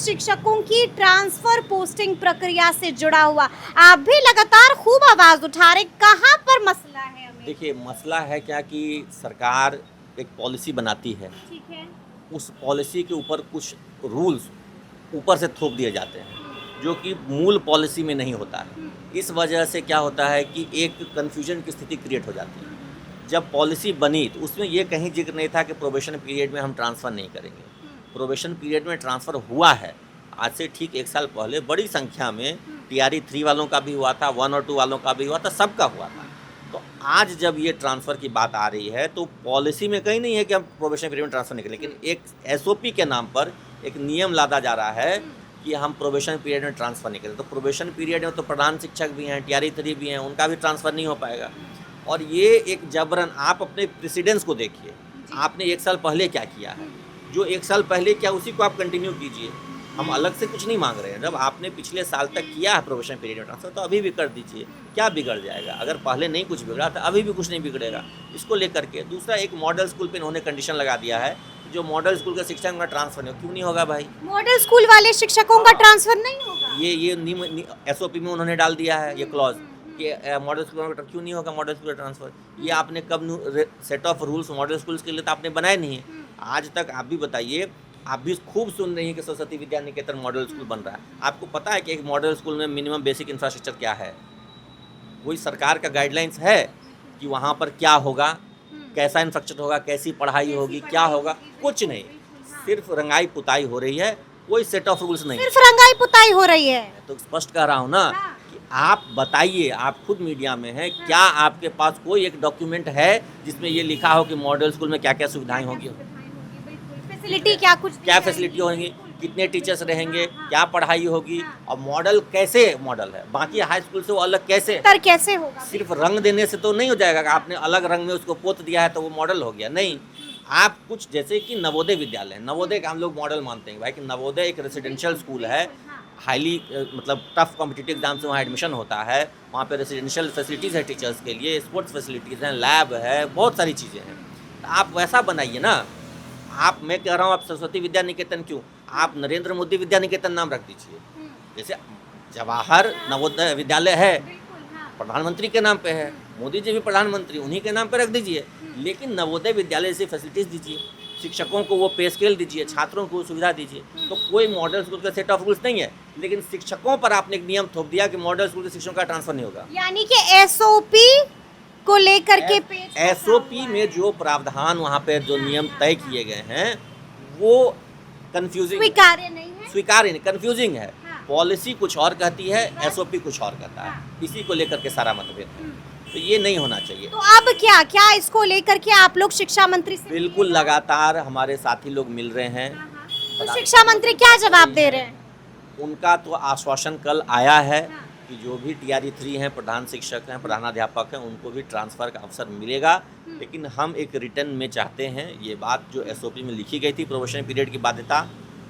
शिक्षकों की transfer posting प्रक्रिया से जुड़ा हुआ आप भी लगातार खूब आवाज उठा रहे, कहाँ पर मसला है? हमें देखिए, मसला है क्या कि सरकार एक पॉलिसी बनाती है, ठीक है। उस पॉलिसी के ऊपर कुछ रूल्स ऊपर से थोप दिए जाते हैं, जो कि मूल पॉलिसी में नहीं होता है। इस वजह से क्या होता है कि एक कन्फ्यूजन की स्थिति क्रिएट हो जाती है। जब पॉलिसी बनी तो उसमें ये कहीं जिक्र नहीं था कि प्रोबेशन पीरियड में हम ट्रांसफ़र नहीं करेंगे। प्रोबेशन पीरियड में ट्रांसफ़र हुआ है। आज से ठीक 1 साल पहले बड़ी संख्या में टीआरई 3 वालों का भी हुआ था, 1 और 2 वालों का भी हुआ था, सबका हुआ था। तो आज जब ये ट्रांसफ़र की बात आ रही है तो पॉलिसी में कहीं नहीं है कि हम प्रोबेशन पीरियड में ट्रांसफ़र नहीं करें, लेकिन एक एसओपी के नाम पर एक नियम लादा जा रहा है कि हम प्रोबेशन पीरियड में ट्रांसफ़र नहीं करें। तो प्रोबेशन पीरियड में तो प्रधान शिक्षक भी हैं, टीआरई 3 भी हैं, उनका भी ट्रांसफ़र नहीं हो पाएगा। और ये एक जबरन, आप अपने प्रेसिडेंस को देखिए, आपने 1 साल पहले क्या किया है, जो 1 साल पहले किया उसी को आप कंटिन्यू कीजिए। हम अलग से कुछ नहीं मांग रहे हैं। जब आपने पिछले साल तक किया है प्रोबेशन पीरियड में ट्रांसफर, तो अभी भी कर दीजिए। क्या बिगड़ जाएगा? अगर पहले नहीं कुछ बिगड़ा तो अभी भी कुछ नहीं बिगड़ेगा। इसको लेकर के दूसरा, एक मॉडल स्कूल पे इन्होंने कंडीशन लगा दिया है, जो मॉडल स्कूल का शिक्षक का ट्रांसफर नहीं हो। क्यों नहीं होगा भाई? मॉडल स्कूल वाले शिक्षकों का ट्रांसफर नहीं होगा? ये एसओपी में उन्होंने डाल दिया है ये क्लॉज कि मॉडल स्कूल में क्यों नहीं होगा मॉडल स्कूल का ट्रांसफर। ये आपने कब set of rules model schools के लिए तो आपने बनाए नहीं है। आज तक आप भी बताइए, आप भी खूब सुन रही हैं कि सरस्वती विद्या निकेतन मॉडल स्कूल बन रहा है। आपको पता है कि एक मॉडल स्कूल में मिनिमम बेसिक इंफ्रास्ट्रक्चर क्या है? कोई सरकार का गाइडलाइंस है कि वहाँ पर क्या होगा, कैसा इंफ्रास्ट्रक्चर होगा, कैसी पढ़ाई होगी, क्या होगा? कुछ नहीं, सिर्फ रंगाई पुताई हो रही है, कोई सेट ऑफ रूल्स नहीं। सिर्फ रंगाई पुताई हो रही है। तो स्पष्ट कह रहा हूँ ना कि आप बताइए, आप खुद मीडिया में हैं, क्या आपके पास कोई एक डॉक्यूमेंट है जिसमें ये लिखा हो कि मॉडल स्कूल में क्या क्या सुविधाएं होंगी, फैसिलिटी क्या कुछ क्या फैसिलिटी होंगी, कितने टीचर्स रहेंगे, क्या पढ़ाई होगी, और मॉडल कैसे मॉडल है, बाकी हाई स्कूल से वो अलग कैसे? तर कैसे होगा? सिर्फ रंग देने से तो नहीं हो जाएगा कि आपने अलग रंग में उसको पोत दिया है तो वो मॉडल हो गया। नहीं, आप कुछ जैसे कि नवोदय विद्यालय, नवोदय का हम लोग मॉडल मानते हैं भाई कि नवोदय एक रेसिडेंशियल स्कूल है, हाईली मतलब टफ कॉम्पिटिटिव एग्जाम से वहाँ एडमिशन होता है, वहाँ पे रेसिडेंशियल फैसिलिटीज़ है टीचर्स के लिए, स्पोर्ट्स फैसिलिटीज़ हैं, लैब है, बहुत सारी चीज़ें हैं। तो आप वैसा बनाइए ना। मैं कह रहा हूँ, आप सरस्वती विद्या निकेतन क्यों, आप नरेंद्र मोदी विद्या निकेतन नाम रख दीजिए। जैसे जवाहर नवोदय विद्यालय है, प्रधानमंत्री के नाम पे है, मोदी जी भी प्रधानमंत्री, उन्हीं के नाम पे रख दीजिए। लेकिन नवोदय विद्यालय से फैसिलिटीज़ दीजिए, शिक्षकों को वो पे स्केल दीजिए, छात्रों को सुविधा दीजिए। तो कोई मॉडल स्कूल का सेट ऑफ रूल्स नहीं है, लेकिन शिक्षकों पर आपने एक नियम थोप दिया कि मॉडल स्कूल के शिक्षकों का ट्रांसफर नहीं होगा। यानी कि एसओपी को लेकर के पेज एसओपी में जो प्रावधान, वहाँ पे जो नियम तय किए गए हैं, वो कंफ्यूजिंग, स्वीकार्य नहीं है। स्वीकार्य नहीं, कंफ्यूजिंग है। हाँ। पॉलिसी कुछ और कहती है, एसओपी कुछ और कहता है। इसी को लेकर के सारा मतभेद है। तो ये नहीं होना चाहिए। तो अब क्या क्या इसको लेकर के आप लोग शिक्षा मंत्री से बिल्कुल, लगातार हमारे साथी लोग मिल रहे हैं। तो शिक्षा मंत्री क्या जवाब दे रहे हैं? उनका तो आश्वासन कल आया है कि जो भी टीआरई 3 हैं, प्रधान शिक्षक हैं, प्रधानाध्यापक हैं, उनको भी ट्रांसफ़र का अवसर मिलेगा। लेकिन हम एक रिटर्न में चाहते हैं, ये बात जो एसओपी में लिखी गई थी प्रोबेशन पीरियड की बाध्यता,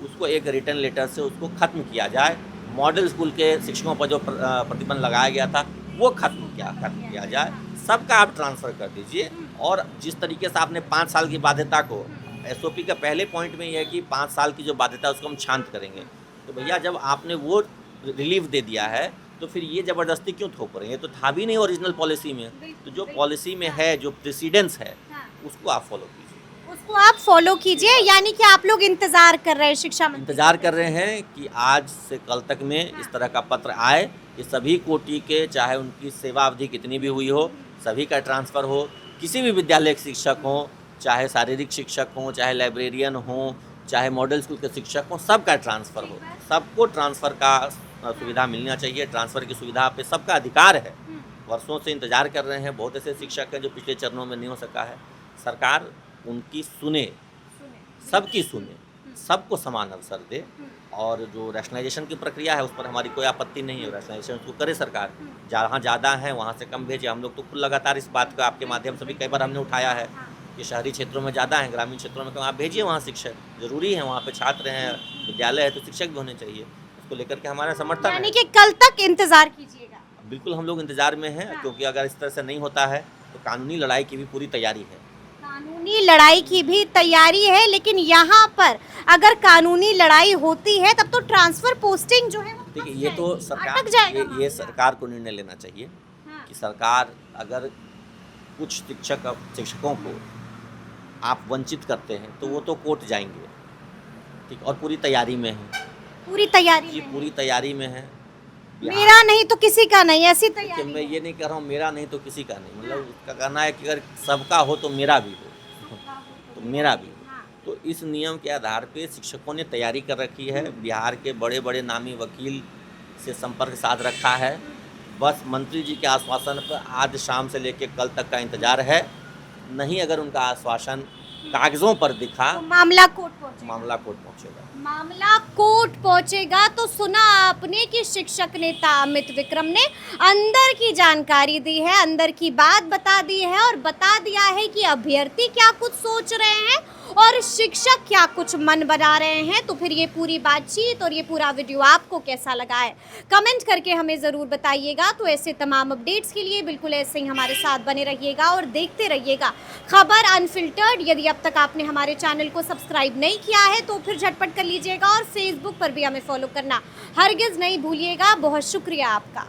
उसको एक रिटर्न लेटर से उसको ख़त्म किया जाए। मॉडल स्कूल के शिक्षकों पर जो प्रतिबंध लगाया गया था वो खत्म किया जाए। सबका आप ट्रांसफ़र कर दीजिए। और जिस तरीके से आपने 5 साल की बाध्यता को, एसओपी का पहले पॉइंट में ये है कि 5 साल की जो बाध्यता है उसको हम शांत करेंगे। तो भैया, जब आपने वो रिलीफ दे दिया है तो फिर ये ज़बरदस्ती क्यों थोप रहे हैं? ये तो था भी नहीं ओरिजिनल पॉलिसी में। तो जो पॉलिसी में है, जो प्रेसिडेंस है, उसको आप फॉलो कीजिए। उसको आप फॉलो कीजिए। यानी कि आप लोग इंतजार कर रहे हैं, शिक्षा मंत्री इंतज़ार कर रहे हैं कि आज से कल तक में इस तरह का पत्र आए कि सभी कोटि के, चाहे उनकी सेवा अवधि कितनी भी हुई हो, सभी का ट्रांसफ़र हो। किसी भी विद्यालय के शिक्षक हों, चाहे शारीरिक शिक्षक हों, चाहे लाइब्रेरियन हों, चाहे मॉडल स्कूल के शिक्षक हों, सबका ट्रांसफ़र हो। सबको ट्रांसफ़र का सुविधा मिलना चाहिए। ट्रांसफ़र की सुविधा पे सबका अधिकार है। वर्षों से इंतज़ार कर रहे हैं। बहुत ऐसे शिक्षक हैं जो पिछले चरणों में नहीं हो सका है। सरकार उनकी सुने, सबकी सुने, सबको समान अवसर दे। और जो रैशनलाइजेशन की प्रक्रिया है उस पर हमारी कोई आपत्ति नहीं है। रैशनलाइजेशन उसको करे सरकार, जहाँ ज़्यादा है वहाँ से कम भेजे। हम लोग तो खुद लगातार इस बात को आपके माध्यम से भी कई बार हमने उठाया है कि शहरी क्षेत्रों में ज़्यादा हैं, ग्रामीण क्षेत्रों में कम। आप भेजिए वहाँ शिक्षक, ज़रूरी है। वहाँ पे छात्र हैं, विद्यालय है, तो शिक्षक भी होने चाहिए। उसको लेकर के हमारा समर्थन है। यानी कि कल तक इंतजार कीजिएगा। बिल्कुल, हम लोग इंतज़ार में हैं, क्योंकि अगर इस तरह से नहीं होता है तो कानूनी लड़ाई की भी पूरी तैयारी है। कानूनी लड़ाई की भी तैयारी है, लेकिन यहाँ पर अगर कानूनी लड़ाई होती है तब तो ट्रांसफर पोस्टिंग जो है वो देखिए फंस ये तो जाएगी, सरकार अटक जाएगा ये मामला। सरकार को निर्णय लेना चाहिए हाँ। कि सरकार अगर कुछ शिक्षकों को आप वंचित करते हैं तो वो तो कोर्ट जाएंगे, ठीक, और पूरी तैयारी में है, पूरी तैयारी जी में है। पूरी तैयारी में है। मेरा नहीं तो किसी का नहीं, ऐसी कि तैयारी मैं है। ये नहीं कह रहा हूँ मेरा नहीं तो किसी का नहीं, मतलब उसका कहना है कि अगर सबका हो तो मेरा भी हो, तो मेरा भी हो। हाँ। तो इस नियम के आधार पे शिक्षकों ने तैयारी कर रखी है, बिहार के बड़े बड़े नामी वकील से संपर्क साध रखा है। बस मंत्री जी के आश्वासन पर आज शाम से लेकर कल तक का इंतजार है। नहीं अगर उनका आश्वासन कागजों पर दिखा, तो मामला कोर्ट पहुंचेगा। मामला कोर्ट पहुंचेगा। मामला कोर्ट पहुंचेगा। तो सुना आपने कि शिक्षक नेता अमित विक्रम ने अंदर की जानकारी दी है, अंदर की बात बता दी है और बता दिया है कि अभ्यर्थी क्या कुछ सोच रहे हैं और शिक्षक क्या कुछ मन बना रहे हैं। तो फिर ये पूरी बातचीत और ये पूरा वीडियो आपको कैसा लगा है, कमेंट करके हमें ज़रूर बताइएगा। तो ऐसे तमाम अपडेट्स के लिए बिल्कुल ऐसे ही हमारे साथ बने रहिएगा और देखते रहिएगा खबर अनफिल्टर्ड। यदि अब तक आपने हमारे चैनल को सब्सक्राइब नहीं किया है तो फिर झटपट कर लीजिएगा और फेसबुक पर भी हमें फॉलो करना हरगिज़ नहीं भूलिएगा। बहुत शुक्रिया आपका।